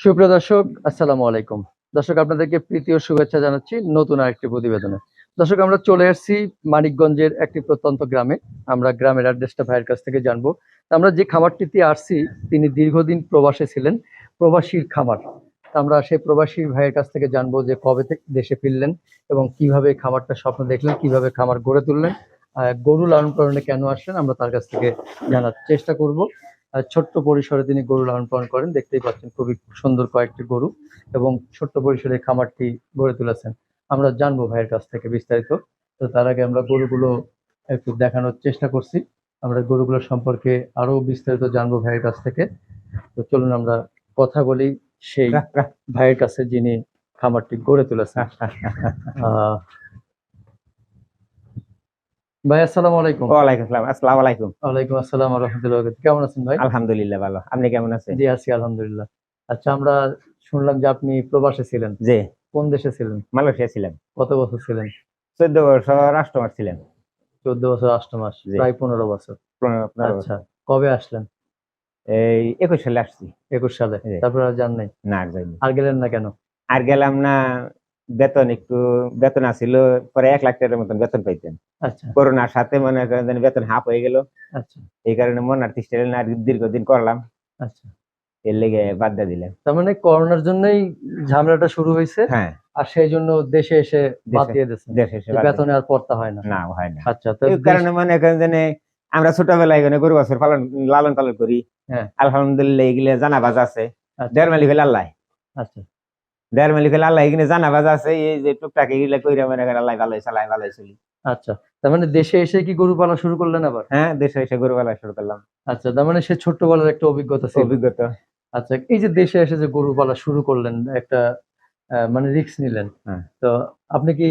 সুপ্রিয় দর্শক, আসসালামু আলাইকুম। দর্শক, আপনাদেরকে প্রীতি ও শুভেচ্ছা জানাচ্ছি নতুন আরেকটি প্রতিবেদনে। দর্শক, আমরা চলে আসছি মানিকগঞ্জের একটি প্রত্যন্ত গ্রামে। আমরা গ্রামের অ্যাড্রেসটা ভাইয়ের কাছ থেকে জানবো। আমরা যে খামারটিতে আসছি, তিনি দীর্ঘদিন প্রবাসে ছিলেন, প্রবাসীর খামার। আমরা সেই প্রবাসী ভাইয়ের কাছ থেকে জানবো যে কবে থেকে দেশে ফিরলেন এবং কিভাবে খামারটা স্বপ্ন দেখলেন, কিভাবে খামার গড়ে তুললেন, গরু লালন পালনে কেন আসলেন, আমরা তার কাছ থেকে জানার চেষ্টা করব। ছোট্ট পরিসরে তিনি গরু লালন পালন করেন, দেখতেই পাচ্ছেন খুবই সুন্দর কয়েকটি গরু এবং ছোট্ট পরিসরে খামারটি গড়ে তুলেছেন। আমরা জানবো ভাইয়ের কাছ থেকে বিস্তারিত। তো তার আগে আমরা গরুগুলো একটু দেখানোর চেষ্টা করছি। আমরা গরুগুলো সম্পর্কে আরো বিস্তারিত জানবো ভাইয়ের কাছ থেকে। তো চলুন আমরা কথা বলি সেই ভাইয়ের কাছে যিনি খামারটি গড়ে তুলেছেন। ভাই, আসসালামু আলাইকুম। ওয়ালাইকুম আসসালাম। আসসালামু আলাইকুম। ওয়ালাইকুম আসসালাম ওয়া রাহমাতুল্লাহি ওয়া বারাকাতুহু। কেমন আছেন ভাই? আলহামদুলিল্লাহ ভালো। আপনি কেমন আছেন? জি, আছি আলহামদুলিল্লাহ। আচ্ছা, আমরা শুনলাম যে আপনি প্রবাসে ছিলেন। জি, কোন দেশে ছিলেন? মালয়েশিয়া ছিলাম। কত বছর ছিলেন? 14 বছর রাষ্ট্রমার ছিলেন। 14 বছর 8 মাস, জি। প্রায় 15 বছর। 15 আচ্ছা, বছর। কবে আসলেন? এই 21 সালে আসছি। 21 সালে। জি। তারপর আর যান নাই? না আর যাইনি। আর গেলেন না কেন? আর গেলাম না, বেতন আছিল, পরে 1 লাখ টাকার মতন বেতন পাইতেন। আচ্ছা, করোনার সাথে মনে করেন যেন বেতন হাফ হয়ে গেল। আচ্ছা, এই কারণে মন আর তিষ্ঠে না, আর দীর্ঘদিন করলাম। আচ্ছা। এর লেগে বাদ দিয়ে দিলাম। তার মানে করোনার জন্যই ঝামেলাটা শুরু হয়েছে, হ্যাঁ, আর সেই জন্য দেশে এসে বাদ দেশে দিয়ে দিয়েছেন। দেশে এসে যে বাদ বেতনে আর পড়তা হয় না। না হয় না। আচ্ছা, তো এই কারণে মনে করেন যেন আমরা ছোটবেলায় এখানে গরু বাছুর লালন পালন করি। হ্যাঁ, আলহামদুলিল্লাহ এগুলো জানা বাজা আছে। আচ্ছা, দেড় মালিক হলে আল্লাহ, আচ্ছা, দেড় মালিক হলে আল্লাহ, এখানে জানা বাজা আছে। এই যে টুকটাক এগুলো কইরা মনে করেন আল্লাহ ভালোই চালায়, ভালোই চলি। আচ্ছা। তার মানে দেশে এসে কি গরু পালা শুরু করলেন আবার? হ্যাঁ, দেশে এসে গরু পালা শুরু করলাম। আচ্ছা, তার মানে সে ছোট্টবেলার একটা অভিজ্ঞতা ছিল। অভিজ্ঞতা। আচ্ছা, এই যে দেশে এসে যে গরু পালা শুরু করলেন, একটা মানে রিস্ক নিলেন। হ্যাঁ, তো আপনি কি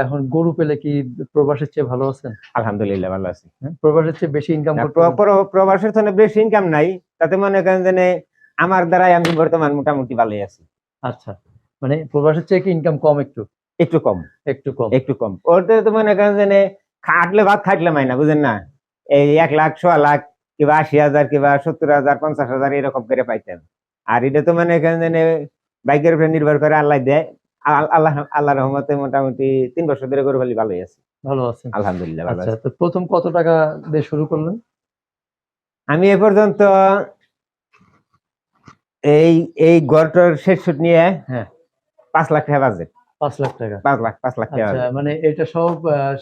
এখন গরু পেলে কি প্রবাসের চেয়ে ভালো আছেন? আলহামদুলিল্লাহ ভালো আছি। হ্যাঁ? প্রবাসের চেয়ে বেশি ইনকাম না, করতেছেন? প্রবাসের তো বেশি ইনকাম নাই, তাতে মনে করেন যে আমার দ্বারাই আমি বর্তমান মোটামুটি ভালোই আছি। আচ্ছা, মানে প্রবাসের চেয়ে কি ইনকাম কম একটু? একটু কম, একটু কম। একটু কম। ওতে তো মনে করেন যে খাটলে ভাত খাটলে মাই না, বুঝেন না? এই 1 লাখ, 1.5 লাখ, কিংবা 80,000, কিংবা 70,000, 50,000 এরকম করে পাইতেন। আর এটা তো মনে করেন যে বাইকের উপরে নির্ভর করে আল্লাহ দেয়। আল্লাহর রহমতে মোটামুটি 3 বছর ধরে গরু পালি ভালোই আছে। ভালো আছেন? আলহামদুলিল্লাহ ভালো আচ্ছা, আছে। তো প্রথম কত টাকা দিয়ে শুরু করলেন? আমি এ পর্যন্ত এই এই গড়টার শেষ সুদ নিয়ে হ্যাঁ, 5 লাখ টাকা বাজেট। 5 লাখ টাকা। 5 লাখ টাকা আচ্ছা, বাজেট। মানে এটা সব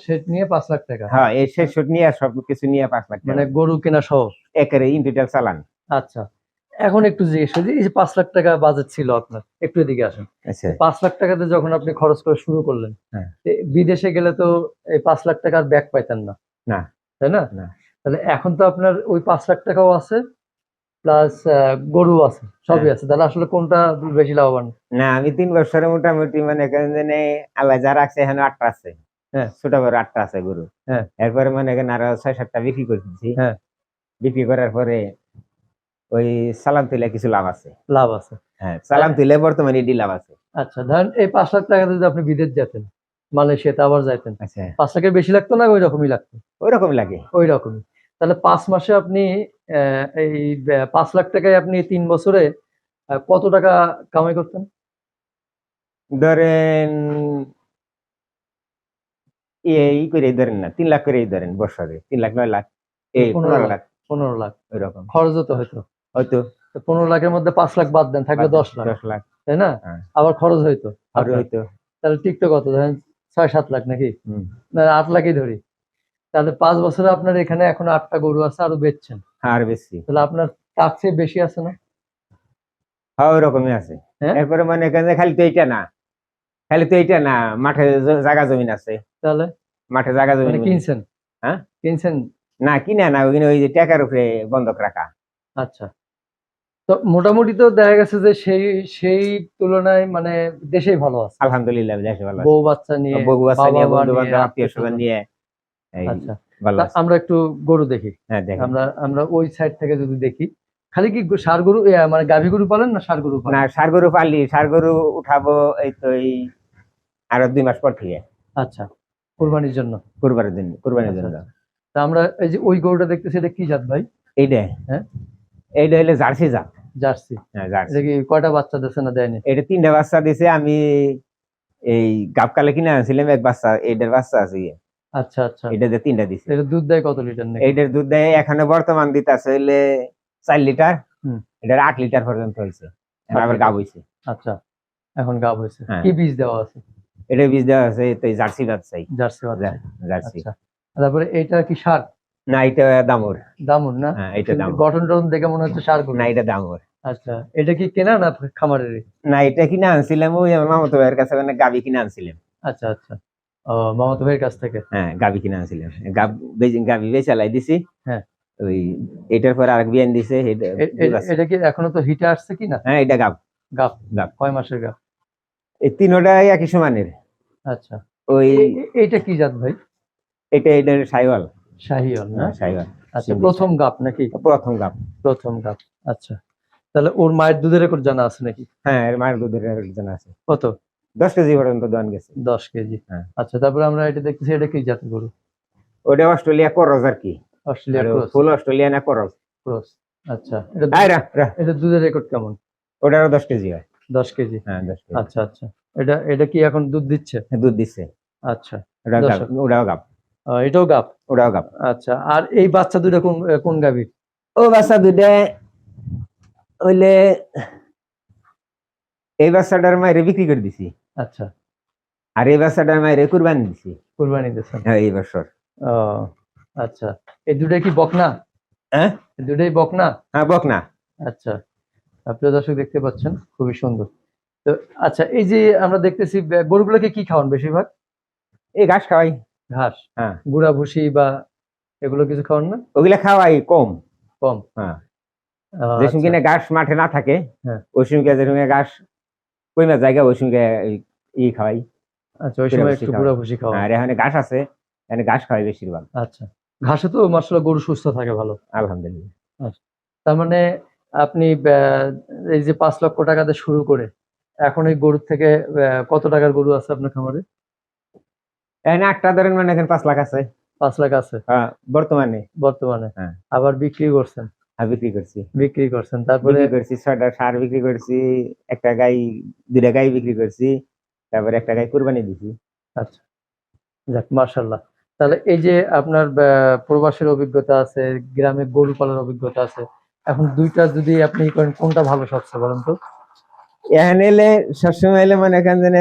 সেট নিয়ে 5 লাখ টাকা। হ্যাঁ, এই শেষ সুদ নিয়ে সবকিছু নিয়ে 5 লাখ টাকা মানে বাজেট। গরু কেনা সহ? একেবারে ইন ডিটেল চালান। আচ্ছা, এখন একটু জিজ্ঞেস করি, এই যে 5 লাখ টাকা বাজেট ছিল আপনার, একটু এদিকে আসেন। আচ্ছা। 5 লাখ টাকাতে যখন আপনি খরচ করা শুরু করলেন, হ্যাঁ। বিদেশে গেলে তো এই 5 লাখ টাকার ব্যাক পাইতেন না, না, তাই না? না। তাহলে এখন তো আপনার ওই 5 লাখ টাকাও আছে, প্লাস গরু আছে, সবই হ্যাঁ। আছে। তাহলে আসলে কোনটা বেশি লাভবান? না, আমি 3 বছরে মোটামুটি মনে করেন যে আল্লাহ যা রাখছে এখানে 8টা আছে। হ্যাঁ, ছোট বড় 8টা আছে গরু। হ্যাঁ, এরপরে মনে করেন আরো 6-7টা বিক্রি করে দিচ্ছি। হ্যাঁ, বিক্রি করার পরে ওই সালাম তুলে কিছু লাভ আছে। লাভ আছে। হ্যাঁ, সালাম তুলে বর্তমানে এডি লাভ আছে। আচ্ছা, ধরেন এই 5 লাখ টাকাতে যদি আপনি বিদেশ যেতেন, মালয়েশিয়াতে আবার যাইতেন, আচ্ছা, 5 লাখের বেশি লাগতো না ওই রকমই লাগতো? ওই রকম লাগে। ওই রকমই। তাহলে 5 মাসে আপনি এই 5 লাখ টাকায় আপনি 3 বছরে কত টাকা কামাই করতেন? ধরেন এই করে ধরেন না, 3 লাখ করেই ধরেন বছরে। 3 লাখ, 9 লাখ, এই 15 15 লাখ। লাখ 15 লাখ। ওই রকম। খরচও তো হইতো। হয়তো তো 15 লাখের মধ্যে 5 লাখ বাদ দেন, থাকলো 10 লাখ। 10 লাখ। তাই না? হ্যাঁ, আবার খরচ হইতো আর আপনার। হয়তো। তাহলে টিকতো কত? ধরেন 6-7 লাখ নাকি? হুম। না, 8 লাখই ধরি। তাহলে 5 বছরে আপনার এখানে এখন 8 টা গরু আছে, আরো বেচছেন। আর বেশি। তাহলে আপনার তার চেয়ে বেশি আছে না? হ্যাঁ, ওই রকমই আছে। হ্যাঁ? এরপরে মনে করেন যে খালি তো এইটা না, মাঠে জায়গা জমিন আছে। তাহলে মাঠে জায়গা মানে জমিন। কিনছেন? হ্যাঁ, কিনছেন? না কিনে না, ওইখানে ওই যে টাকার উপরে বন্ধক রাখা। আচ্ছা। তো মোটামুটি তো দেখা গেছে যে সেই সেই তুলনায় মানে দেশেই ভালো আছে। আলহামদুলিল্লাহ দেশে ভালো আছে। বউ বাচ্চা নিয়ে, বউ বাচ্চা বাবা নিয়ে, মা বন্ধু নিয়ে, বান্ধব, আত্মীয় আত্মীয়-স্বজন। স্বজন নিয়ে এই আচ্ছা। ভালো তা আছে। আমরা একটু গরু দেখি। হ্যাঁ, দেখেন। আমরা আমরা ওই সাইড থেকে যদি দেখি, খালি কি ষাঁড় গরু মানে গাভী গরু পালেন না ষাঁড় গরু না, পালেন? ষাঁড় গরু পালি, ষাঁড় গরু উঠাবো এই তো এই আরো 2 মাস পর থেকে। আচ্ছা, কুরবানির জন্য। কুরবানির আচ্ছা, জন্য। আচ্ছা। তা আমরা এই যে ওই গরুটা দেখতেছি, এটা কি জাত ভাই? এইটা হ্যাঁ? এইটা হইলে জার্সি জাত। জার্সি। হ্যাঁ জার্সি। এটা কি কয়টা বাচ্চা দিচ্ছে না দেয়নি? এটা 3টা বাচ্চা দিছে। আমি এই গাবকালে কিনে আনছিলাম এক বাচ্চা, এটার বাচ্চা আছে আচ্ছা আচ্ছা। এটা যে 3টা দিছে। এটা দুধ দেয় কত লিটার নাকি? এইটার দুধ দেয় এখানে বর্তমান দিতেছে হইলে 4 লিটার। হুম। এটার 8 লিটার পর্যন্ত হয়েছে, 8 আবার লিটার। গাব হয়েছে। আচ্ছা, এখন গাব হয়েছে। হ্যাঁ। কি বীজ দেওয়া আছে? এটা বীজ দেওয়া আছে তো জার্সি বাচ্চাই। জার্সি বাচ্চা। জার্সি। আচ্ছা, তারপরে এটা কি সার? না এটা দামুর। দামুর না? হ্যাঁ এটা দামুর। গঠন টঠন দেখে মনে হচ্ছে সার গরু। না এটা দামুর। আচ্ছা, এটা কি কেনা না খামারের? না এটা কিনে আনছিলাম ওই আমার মামাতো ভাইয়ের কাছে, মানে গাবি কিনে আনছিলাম। আচ্ছা আচ্ছা। ও, মামাতো ভাইয়ের কাছ থেকে। হ্যাঁ গাবি কিনে আনছিলাম, গাবি বেচে চালাই দিছি। হ্যাঁ। ওই এটার পর আরেক বিয়ান দিছে। এটা কি এখনো তো হিটে আসছে কি না? হ্যাঁ এটা গাব। গাব। গাব। কয় মাসের গাব? এই তিনোটাই একই সমানের। আচ্ছা, ওই এইটা কি জাত ভাই? এটার সাইওয়াল। শাহিওয়াল না? সাইওয়াল। আচ্ছা, প্রথম গাব নাকি? প্রথম গাব। প্রথম গাব। আচ্ছা, তাহলে ওর মায়ের দুধের রেকর্ড জানা আছে নাকি? হ্যাঁ এর মায়ের দুধের জানা আছে। কত? 10 কেজি পর্যন্ত দোয়ান গেছে। 10 কেজি। হ্যাঁ। আচ্ছা, তারপরে আমরা এটা দেখতেছি, এটা কি জাতের গরু? ওটা অস্ট্রেলিয়া করজ আর কি। Australia cross. ফুল অস্ট্রেলিয়া না করজ। ক্রস। আচ্ছা, এটা দুধের রেকর্ড কেমন? ওটারও 10 কেজি হয়। 10 কেজি। হ্যাঁ 10 কেজি। আচ্ছা আচ্ছা। এটা কি এখন দুধ দিচ্ছে? দুধ দিচ্ছে। আচ্ছা, ওটাও গাব। এটাও গাব। ওটাও গাব। আচ্ছা, আর এই বাচ্চা দুটো কোন গাভীর? ও বাচ্চা দুইটা হইলে এই বাচ্চাটার মায়ের বিক্রি করে দিছি। আচ্ছা, আর এই বাচ্চাটার মায়ের কুরবানি দিছি। কুরবানি দিয়েছেন? হ্যাঁ এই বছর। ও আচ্ছা, এই দুটাই কি বকনা? হ্যাঁ এই দুটাই বকনা? হ্যাঁ বকনা। আচ্ছা, প্রিয় দর্শক দেখতে পাচ্ছেন, খুবই সুন্দর। তো আচ্ছা, এই যে আমরা দেখতেছি গরুগুলোকে কি খাওয়ান বেশিরভাগ? এই ঘাস খাওয়াই। ঘাস? হ্যাঁ। গুড়া ভুসি বা এগুলো কিছু খাওয়ান না? ওগুলা খাওয়াই কম। কম? হ্যাঁ। যে আচ্ছা। সঙ্গে ঘাস মাঠে না থাকে, হ্যাঁ। ওই সঙ্গে যে সঙ্গে ঘাস কইমা জায়গা ওই সঙ্গে ই খাওয়াই। আচ্ছা, ওই সময় একটু গুড়া ভুসি খাওয়ান। আর এখানে ঘাস আছে, এখানে ঘাস খাওয়াই বেশিরভাগ। আচ্ছা, ঘাসে তো মাশাআল্লাহ গরু সুস্থ থাকে ভালো। আলহামদুলিল্লাহ। আচ্ছা, তার মানে আপনি এই যে 5 লক্ষ টাকাতে শুরু করে এখন এই গরুর থেকে কত টাকার গরু আছে আপনার খামারে? এখানে একটা ধরেন মানে এখানে 5 লাখ আছে। 5 লাখ আছে হ্যাঁ বর্তমানে। বর্তমানে? হ্যাঁ। আবার বিক্রি করছেন? হ্যাঁ বিক্রি করছি। বিক্রি করছেন, তারপরে? বিক্রি করছি 6টা ষাঁড় বিক্রি করছি, একটা গাই, 2টা গাই বিক্রি করছি, তারপরে একটা গাই কুরবানি দিছি। আচ্ছা, যাক মাশাআল্লাহ। তাহলে এই যে আপনার প্রবাসের অভিজ্ঞতা আছে, গ্রামে গরু পালার অভিজ্ঞতা আছে, এখন দুইটা যদি আপনি করেন কোনটা ভালো সবচেয়ে বলেন তো? এখানে এলে সবসময় এলে মনে করেন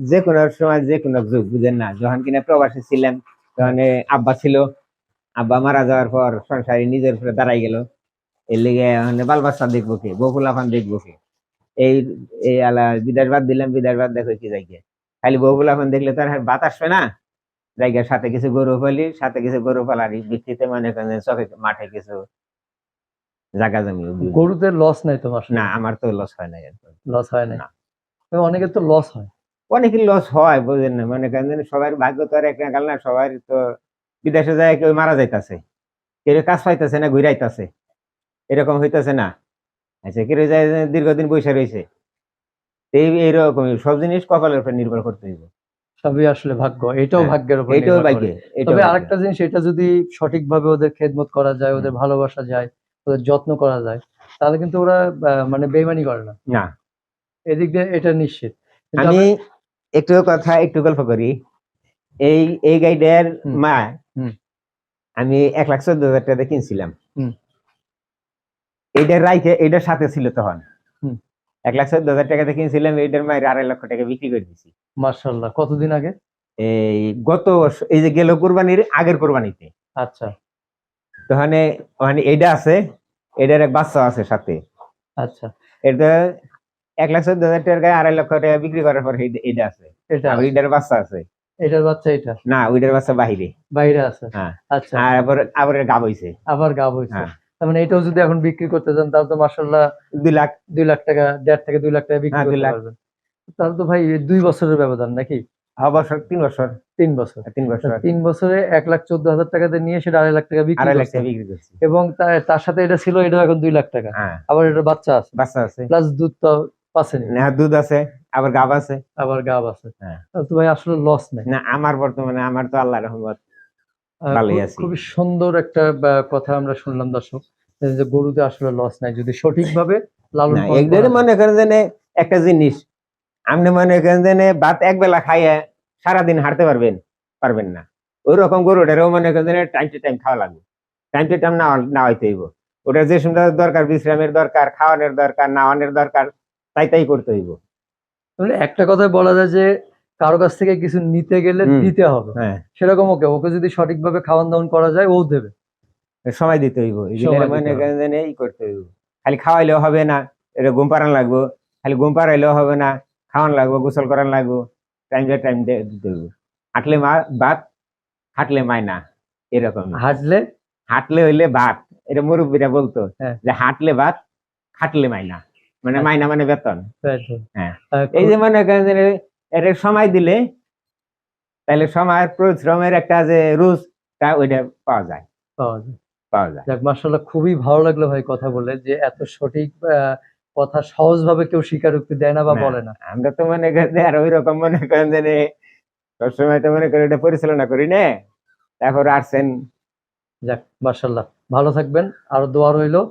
যে কোনো সময় যে কোনো যুগ বুঝেন না, যখন কিনা প্রবাসী ছিলাম তখন আব্বা ছিল, আব্বা মারা যাওয়ার পর সংসারে নিজের উপরে দাঁড়াই গেল। এর লিগে মানে বাল বাচ্চা দেখবো কে, বকুলাফান দেখবো কে, এই এই আলা বিদেশ বাদ দিলাম, বিদেশ বাদ দেখো কি যাইকে, খালি বকুলাফান দেখলে তো আর বাত আসবে না। জায়গার সাথে কিছু গরু পালি, সাথে কিছু গরু পালারি বিক্রিতে মনে করেন চকে মাঠে কিছু জায়গা জমি। গরুতে লস নাই তো মাসে? না আমার তো লস হয় না। লস হয় না? না। অনেকের তো লস হয়। অনেকের লস হয় বুঝেন না, মনে করেন সবার ভাগ্য তো আর এক না, না সবার তো বিদেশে যায় কেউ মারা যাইতাছে, কেউ কাজ পাইতেছে না, ঘুরাইতেছে, এরকম হইতেছে না। আচ্ছা কেউ যায় দীর্ঘদিন বৈশা রয়েছে, এইরকম সব জিনিস কপালের উপর নির্ভর করতে হইব। সবই আসলে ভাগ্য, এটাও হ্যাঁ, ভাগ্যের উপর এটাও নির্ভর ভাগ্যে। করে। তবে আরেকটা জিনিস, এটা যদি সঠিকভাবে ওদের খেদমত করা যায়, ওদের ভালোবাসা যায়, ওদের যত্ন করা যায়, তাহলে কিন্তু ওরা মানে বেইমানি করে না। না এদিক দিয়ে এটা নিশ্চিত। কিন্তু আমি একটু কথা একটু গল্প করি। এই গাইডের মা আমি 1,14,000 টাকা দিয়ে কিনছিলাম। এইটার রাইখে এইটার সাথে ছিল তখন 1,14,000 টাকা দিয়ে কিনছিলাম, এইটার মায়ের 2.5 লক্ষ টাকা বিক্রি করে দিছি। মাশাআল্লাহ। কতদিন আগে? এই গত এই যে গেল কুরবানির আগের কুরবানিতে। আচ্ছা, তখন ওখানে এইটা আছে, এটার এক বাচ্চা আছে সাথে। আচ্ছা, এটা 1,14,000 টাকার গায়ে 2.5 লক্ষ টাকা বিক্রি করার পর এইটা আছে, এটা আর এইটার বাচ্চা আছে। এটার বাচ্চা এটা? না ওইটার বাচ্চা বাহিরে। বাইরে আছে? হ্যাঁ। আচ্ছা, আর আবার গাব হইছে। আবার গাব হইছে। হ্যাঁ। তার মানে এটাও যদি এখন বিক্রি করতে যান তাহলে তো মাশাআল্লাহ 2 লাখ 2 লাখ টাকা, 1.5 থেকে 2 লাখ টাকা বিক্রি হ্যাঁ, 2 করতে লাখ। পারবেন। তাহলে তো ভাই 2 বছরের ব্যবধান নাকি? বছর 3 বছর 3 বছর। 3 বছর 3 বছরে 1,14,000 টাকাতে নিয়ে সেটা 2.5 লাখ টাকা বিক্রি 2.5 লাখ করছেন। টাকা বিক্রি করছি। এবং তার সাথে এটা ছিল, এটাও এখন 2 লাখ টাকা। হ্যাঁ আবার এটার বাচ্চা আছে, বাচ্চা আছে, প্লাস দুধ তো পাচ্ছেন, না দুধ আছে, আবার গাব আছে, আবার গাব আছে। হ্যাঁ। তাহলে তো ভাই আসলে লস নাই। না আমার বর্তমানে আমার তো আল্লাহর রহমত ভালোই আছি। খুবই সুন্দর একটা কথা আমরা শুনলাম দর্শক, যে গরুতে আসলে লস নাই যদি সঠিকভাবে লালন না পালন এদের করা যায়। মনে করেন যে একটা জিনিস, আপনি মনে করেন যে ভাত এক বেলা খাইয়ে সারাদিন হাঁটতে পারবেন না। ওই রকম গরুটারও মনে করেন যে টাইম টু টাইম খাওয়া লাগবে, টাইম টু টাইম না হইতে হইব। ওটার যে সময় দরকার, বিশ্রামের দরকার, খাওয়ানোর দরকার, নাওয়ানোর দরকার, তাই করতে হইব। মানে একটা কথায় বলা যায় যে কারো কাছ থেকে কিছু নিতে গেলে হুম। দিতে হবে, হ্যাঁ, সেরকম ওকে ওকে যদি সঠিকভাবে খাওয়ান দাওয়ান করা যায় ও দেবে। সময় দিতে হইব, এগুলো সময় মনে দিতে হবে। করেন যে ই করতে হইব। খালি খাওয়াইলেও হবে না, এটা ঘুম পাড়ান লাগবো, খালি ঘুম পাড়াইলেও হবে না, খাওয়ান লাগবো, গোসল করান লাগবো, টাইম টু টাইম দিতে হইব। হাঁটলে ভাত, হাঁটলে মায়না, এরকম। হাঁটলে হাঁটলে হইলে ভাত, এটা মুরব্বীরা বলতো, হ্যাঁ, যে হাঁটলে ভাত, খাটলে মাইনা, মানে মাইনা মানে বেতন। তাই তো। হ্যাঁ, এই খুব যে মনে করেন যে এর সময় দিলে, তাহলে সময়ের পরিশ্রমের একটা যে রুজটা ওইটা পাওয়া যায়। পাওয়া যায়। পাওয়া যায়। যাক মাশাআল্লাহ, খুবই ভালো লাগলো ভাই কথা বলে, যে এত সঠিক কথা সহজভাবে কেউ স্বীকারোক্তি দেয় না বা না, বলে না। আমরা তো মনে করেন যে আর ওই রকম মনে করেন যে সবসময় তো মনে করি এটা পরিচালনা করি না, তারপর আসছেন। যাক মাশাআল্লাহ, ভালো থাকবেন, আরো দোয়া রইলো,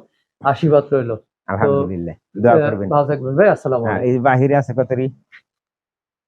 আশীর্বাদ রইলো। তো আলহামদুলিল্লাহ, দোয়া করবেন। ভালো থাকবেন ভাই, আসসালামু হ্যাঁ, আলাইকুম। এই বাহিরে আছে কতরি।